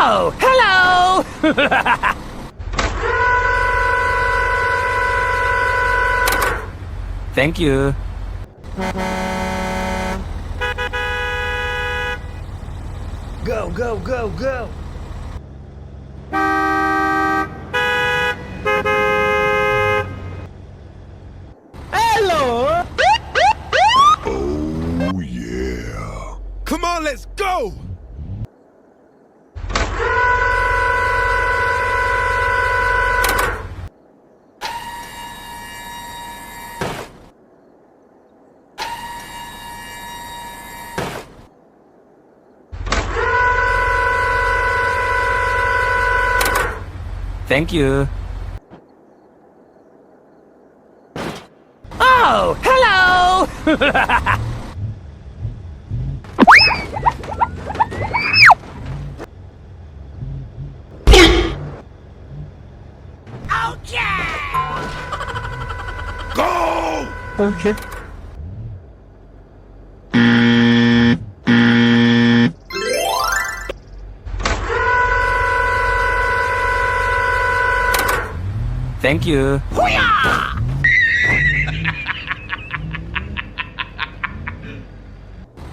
Oh, hello! Thank you. Go, go, go, go! Hello! Oh, yeah. Come on, let's go! Thank you. Oh, hello! Go! Okay. Thank you.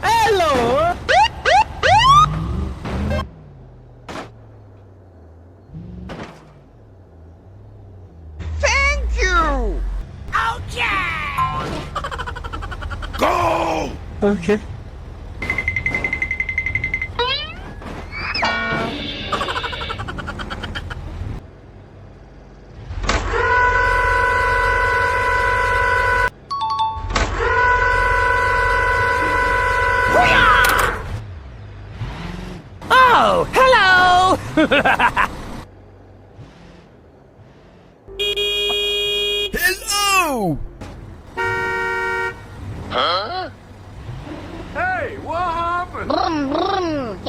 Hello! Thank you! Go! Okay. Oh, hello! Hello! Huh? Hey, what happened? Brum, brum.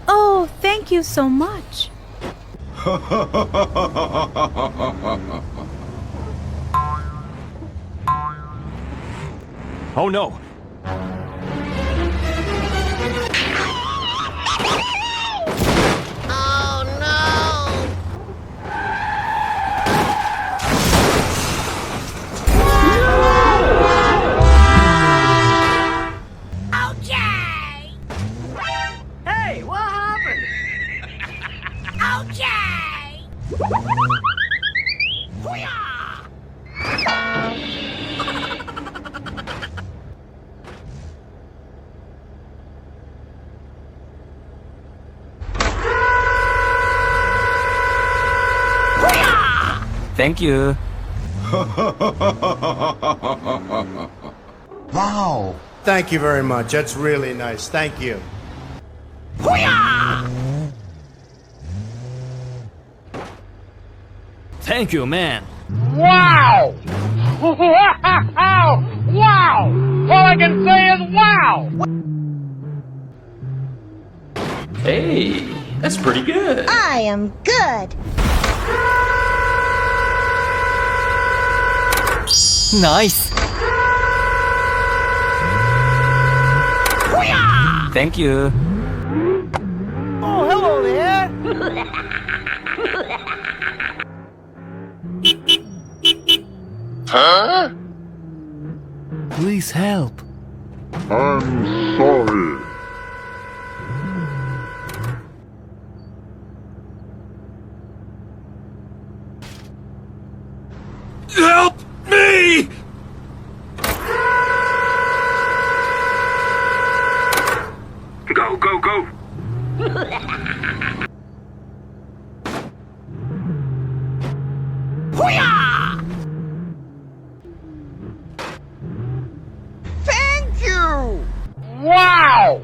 Oh, thank you so much. Oh no! Oh no! Hey, what happened? Thank you. Wow! Thank you very much. That's really nice. Thank you. Thank you, man. Wow! Wow! All I can say is wow! Hey, that's pretty good. I am good. Nice. Thank you. Oh, hello there! Huh? Please help. I'm sorry. Help me! Go, go, go! Thank you! Wow!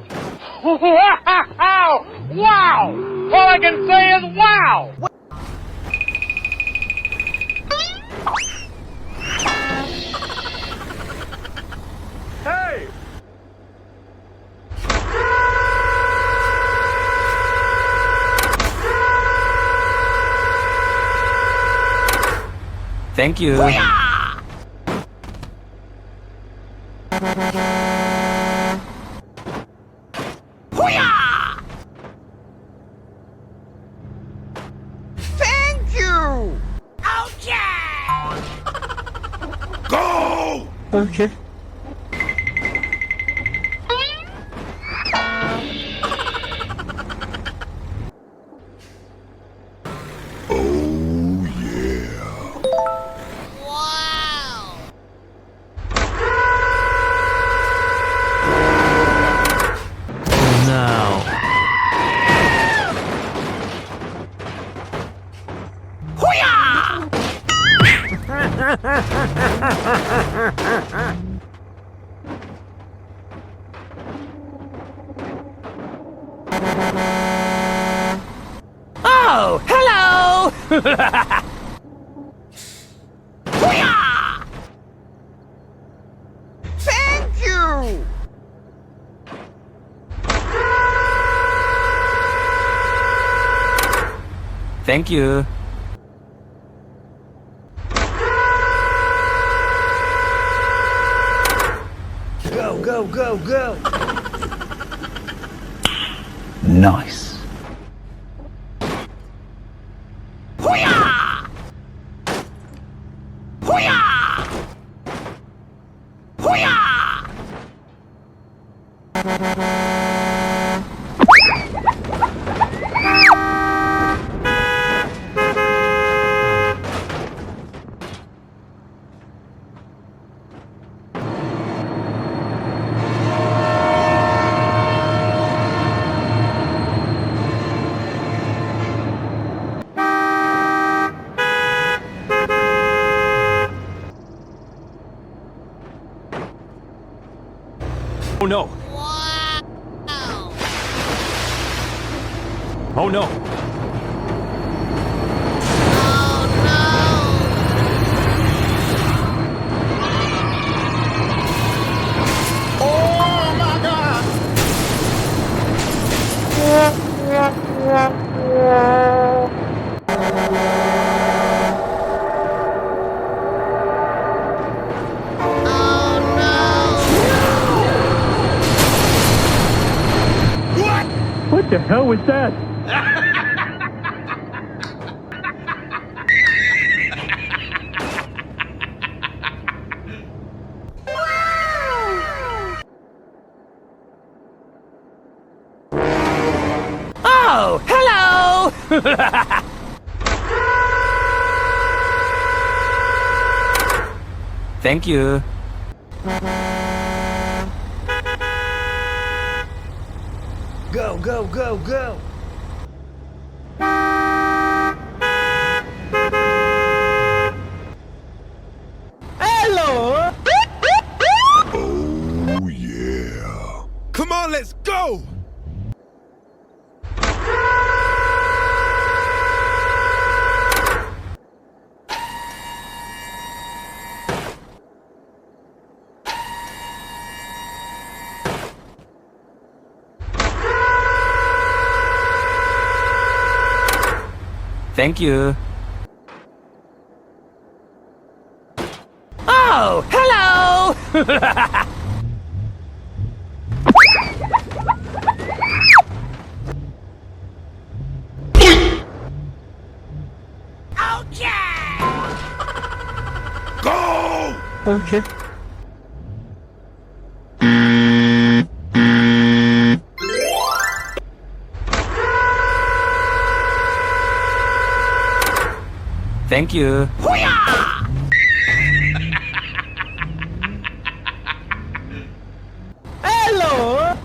Wow! All I can say is wow! Hey! Thank you. Thank you! Go! Okay. Oh, yeah. Wow! Now. Oh, hello! Thank you! Thank you. Go, go, go, go! Nice. Oh no. Wow! Oh no. Oh no! Oh my god! Oh no! What the hell was that? Oh, hello! Thank you. Go, go, go, go! Hello! Oh, yeah. Come on, let's go! Thank you. Oh, hello! Go! Okay. Thank you. Hello!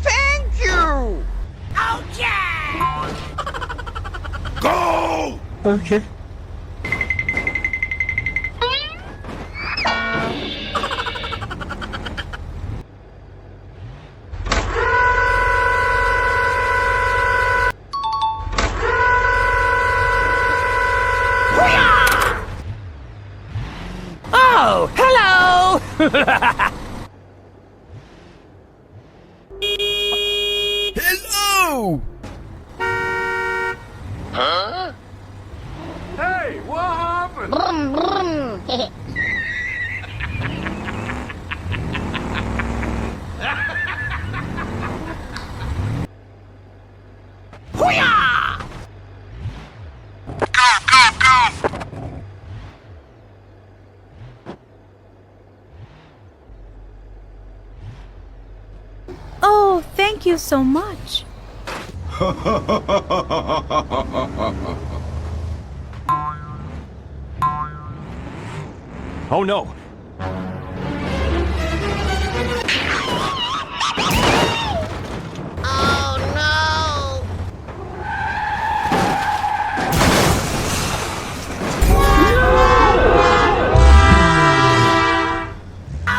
Thank you! Go! Okay. Oh, hello! Hello! go! Hey, what happened? Brum, brum. Oh, thank you so much. Oh no! Oh no!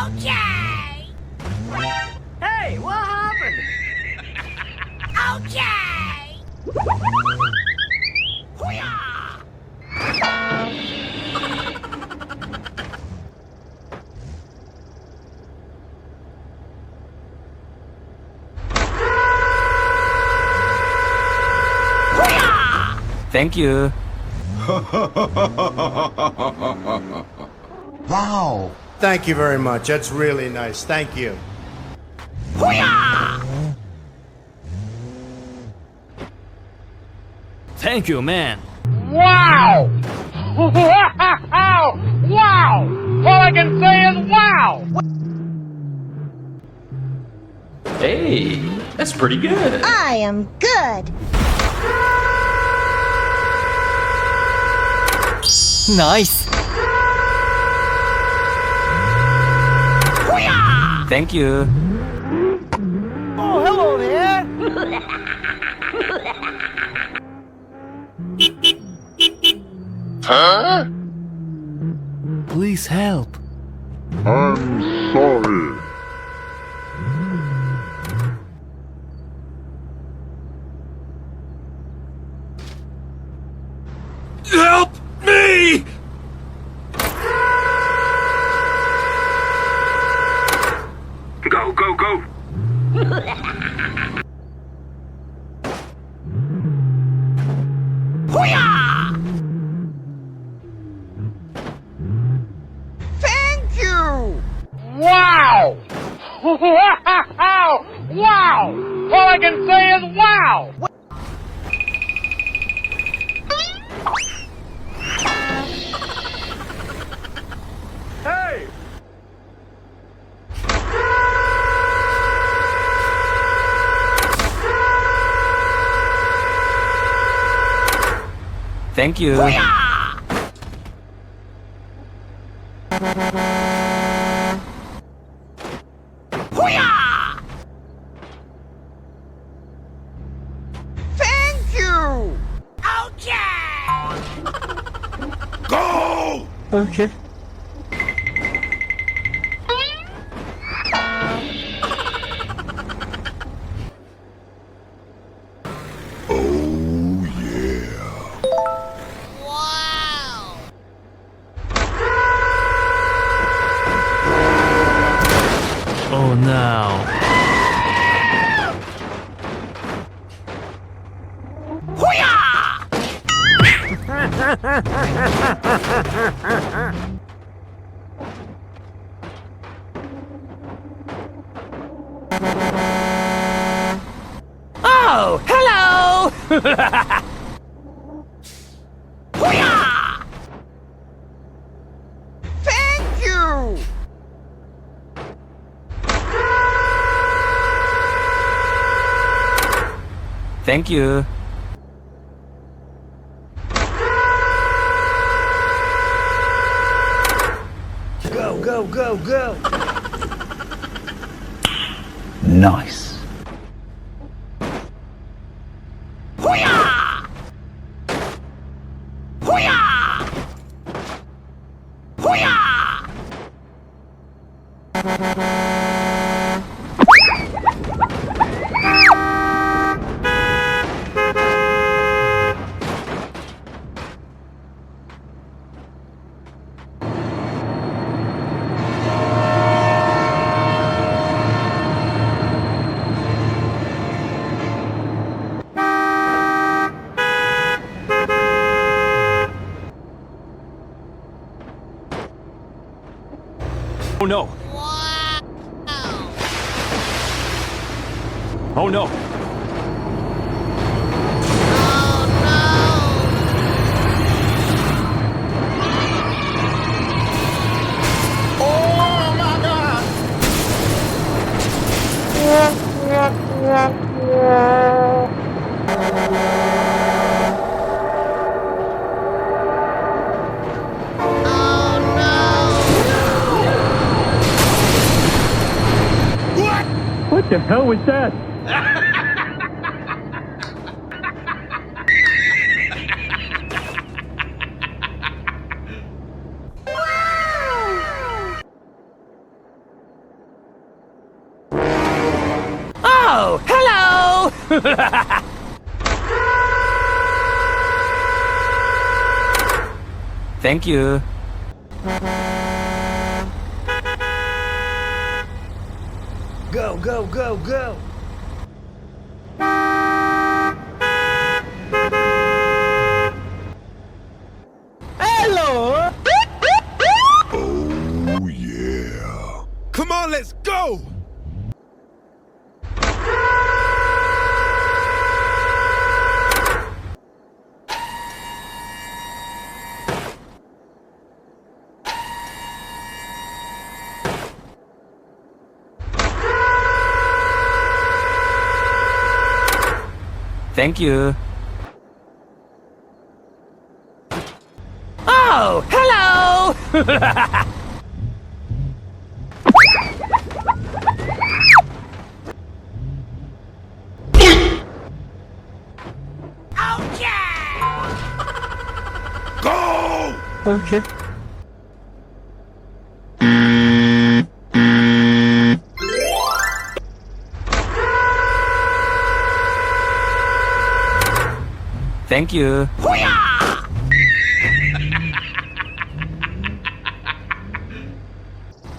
Okay! Hey, what happened? Okay! Thank you. Wow! Thank you very much. That's really nice. Thank you. Thank you, man. Wow! Wow! All I can say is wow! Hey, that's pretty good. I am good. Nice. Thank you. Oh, hello there. Please help. I'm sorry. Help me! Go, go, go! Thank you. Wow! Wow! All I can say is wow! Hey! Thank you. Thank you. Go! Okay. Oh, yeah. Wow. Oh no. Oh, hello! Thank you. Thank you. Go, go, go, go. Nice. no. Oh no. What the hell was that? Oh, hello! Thank you. Go, go, go, go. Hello. Oh, yeah. Come on, let's go. Thank you. Oh, hello! Go! Okay. Thank you.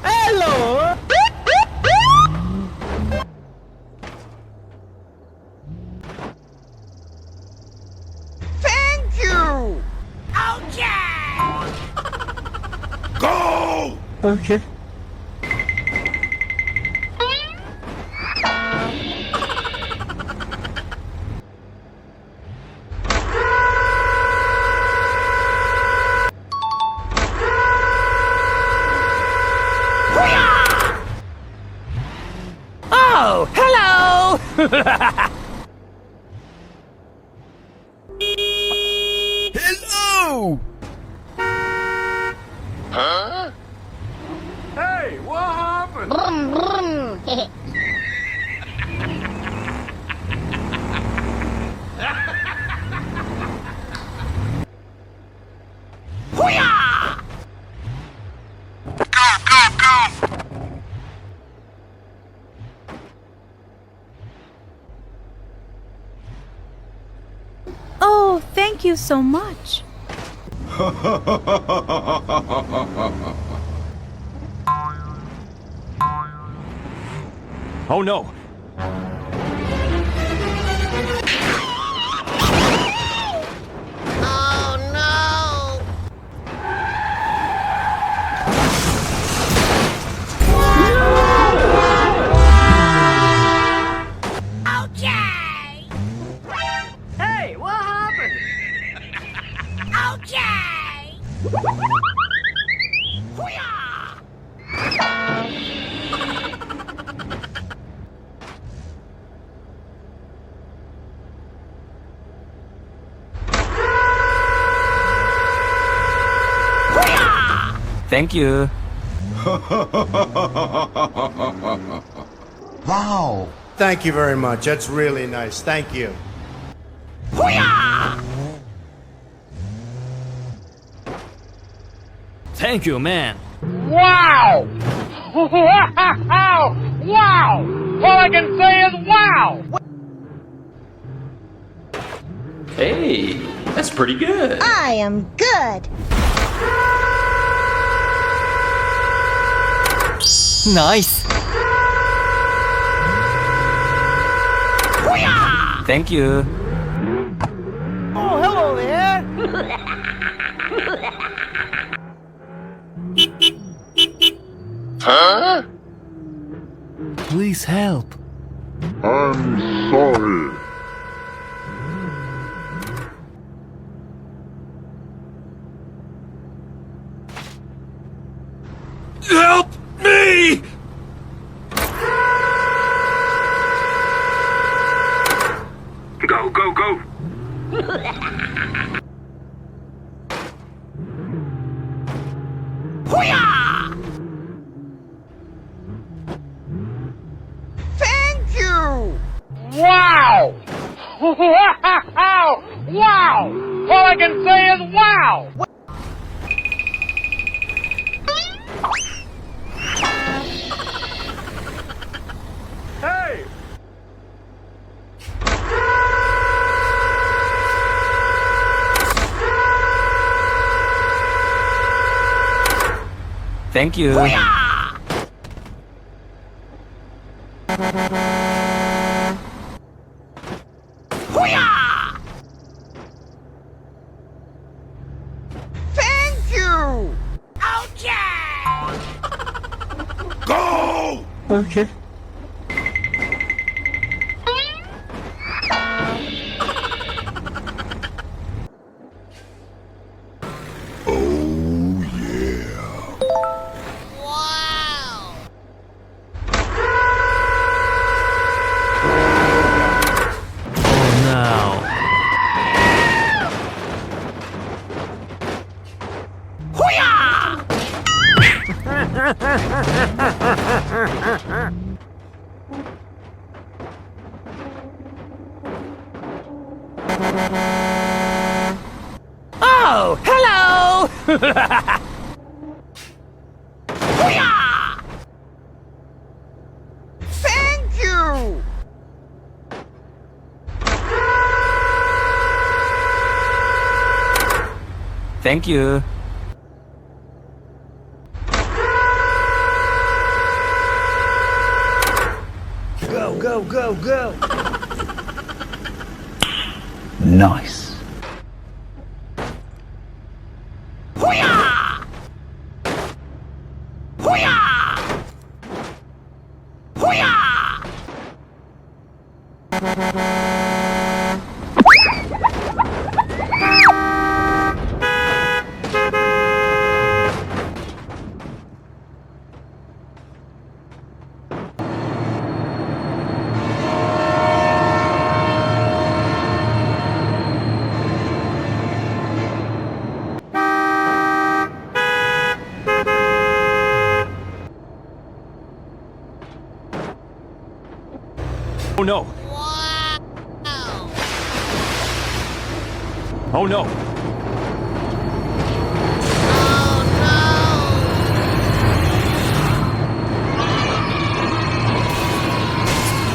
Hello. Thank you. Go! Okay. Oh, hello! Hello. Hey, what happened? Brum, brum. Oh, thank you so much. Oh no. Hey, what happened? Thank you. Wow. Thank you very much. That's really nice. Thank you. Thank you, man. Wow! Wow! All I can say is wow! Hey, that's pretty good. I am good. Nice. Thank you. Oh, hello there. Please help. I'm sorry. Help me! Go, go, go! Thank you! Wow! Wow! Wow! All I can say is wow! Hey! Thank you. Thank you! Go! Okay. Oh, yeah. Oh no. Oh, hello! Thank you! Thank you. Go, go, go, go! Nice. Oh no. Oh no.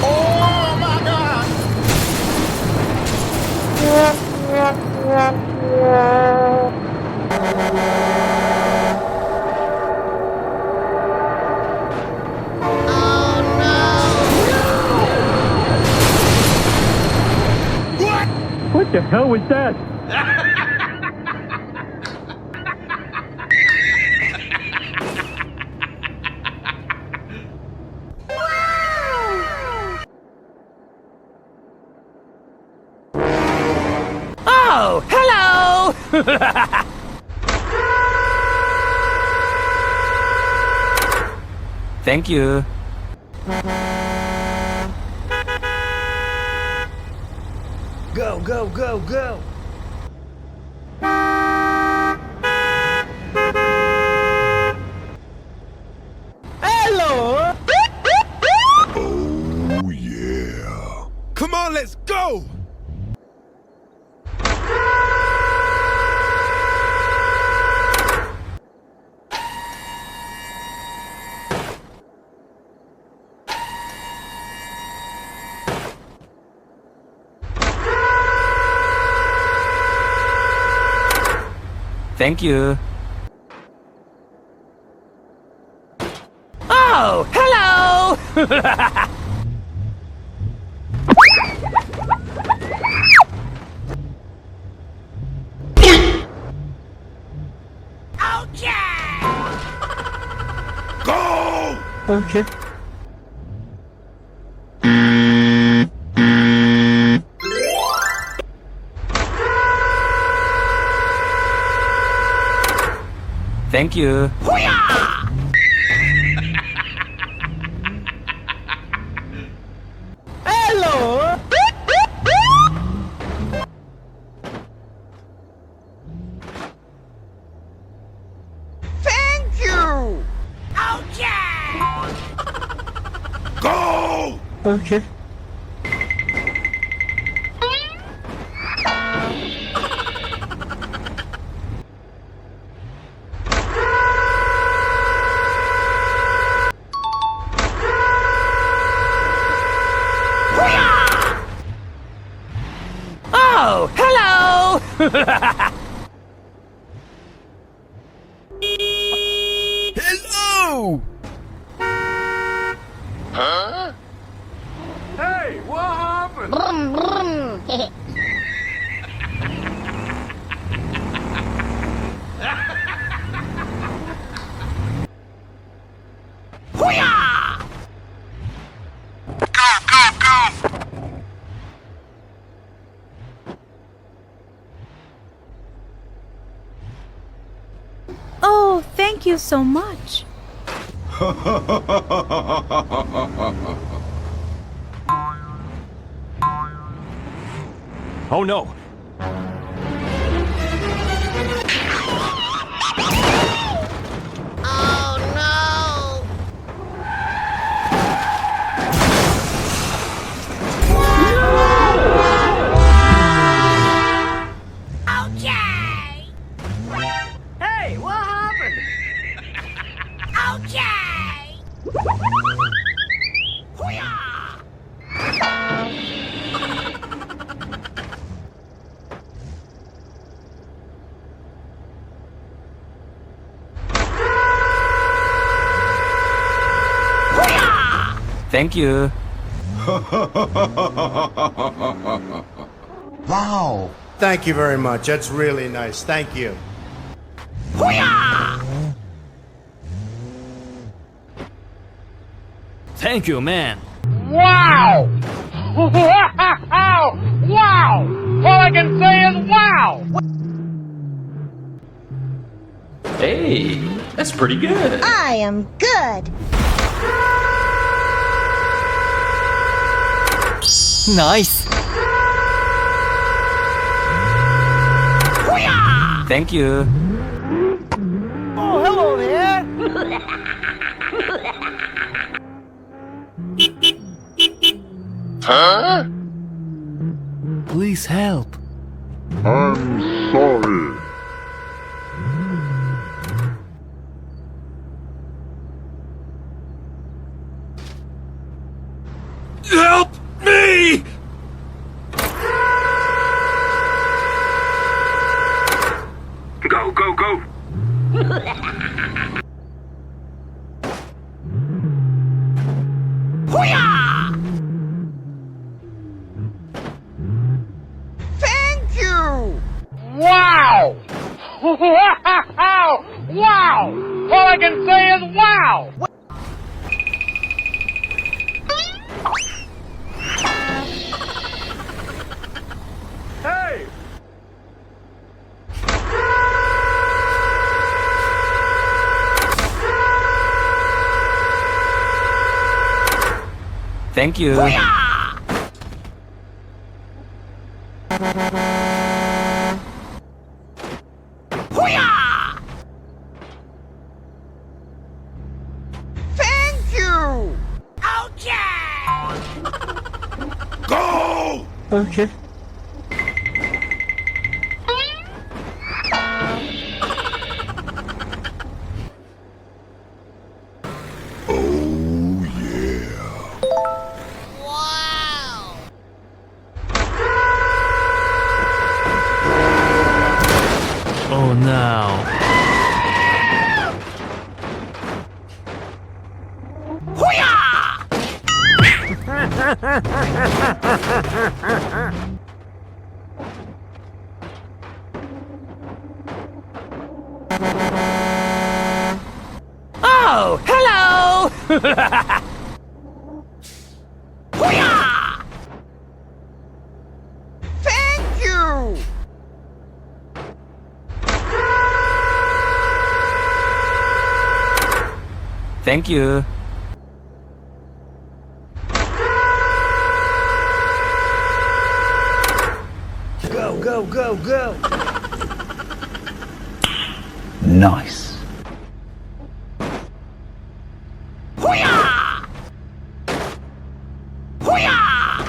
Oh my god! What the hell was that? Oh, hello! Thank you. Go, go, go, go! Hello! Oh, yeah. Come on, let's go! Thank you. Oh, hello! Go! Okay. Thank you. Hello! Thank you! Go! Okay. Oh, hello! Hello! Hey, what happened? Oh, thank you so much. Oh no. Oh no! Okay! Hey, what happened? Okay! Thank you. Wow! Thank you very much. That's really nice. Thank you. Thank you, man. Wow! Wow! All I can say is wow! Hey, that's pretty good. I am good! Nice. Thank you. Oh, hello there! Please help. I'm sorry. Help me! Go, go, go! Thank you! Wow! Wow! All I can say is wow! Hey! Thank you. Thank you! Go! Okay. Oh, yeah. Wow! Oh no. Oh, hello! Thank you! Thank you. Go, go, go, go! Nice. Hoo-yah! Hoo-yah!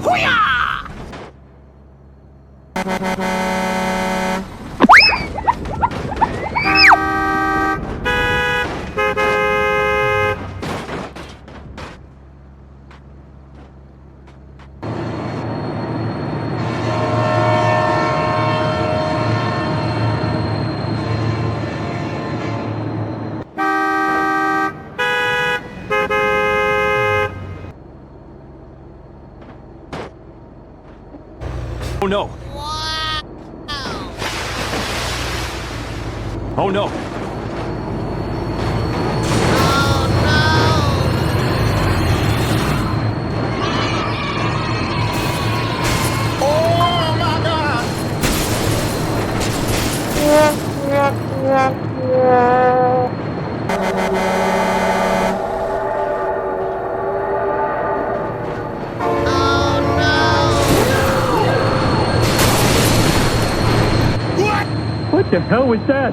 Hoo-yah! Oh no. Oh no. Oh my god! What the hell was that?